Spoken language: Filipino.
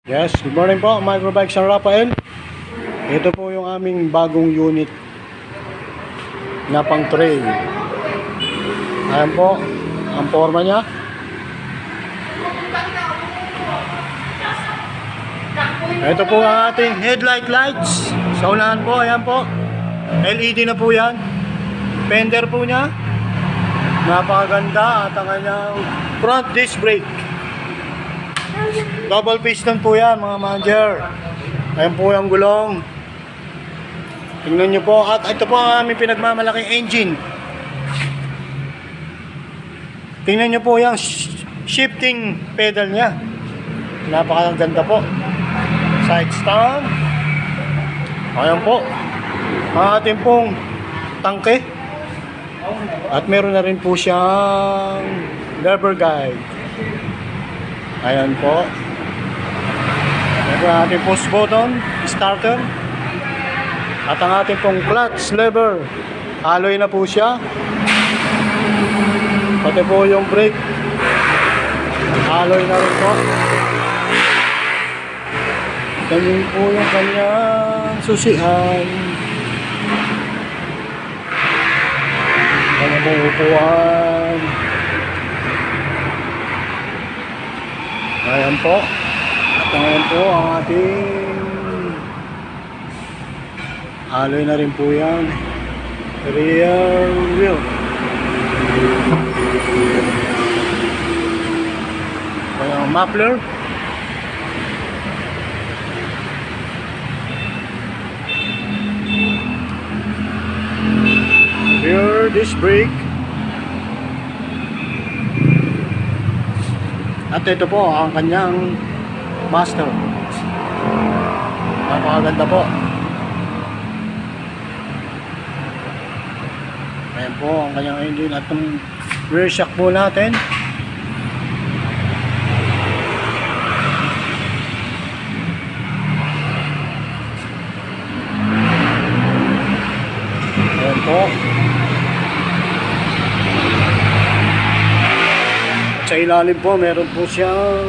Yes, good morning po, Microbike San Rafael. Ito po yung aming bagong unit na pang trail. Ayan po, ang forma niya. Ito po ang ating headlight lights. Sa unahan po, ayan po. LED na po yan. Fender po niya. Napakaganda at ang kanyang front disc brake. Double piston po yan mga manager. Ayan po yung gulong. Tingnan nyo po. At ito po ang aming pinagmamalaking engine. Tingnan nyo po yung shifting pedal nya. Napakaganda po. Side stand. Ayan po. Ang ating pong tangke. At meron na rin po siyang lever guide. Ayan po. Ito ang ating push button, starter. At ang ating pong clutch lever. Alloy na po siya. Pati po yung brake. Alloy na rin po. Ganyan po yung kanyang susihan. Ganyan po upuan. Ayan po. At ngayon po ang ating alloy na rin po yan. Rear wheel. Ayan, muffler. Rear disc brake. At ito po ang kanyang master. Napakaganda po. Ayan po ang kanyang engine at yung rear shock po natin. Ayan po. Sa ilalim po meron po siyang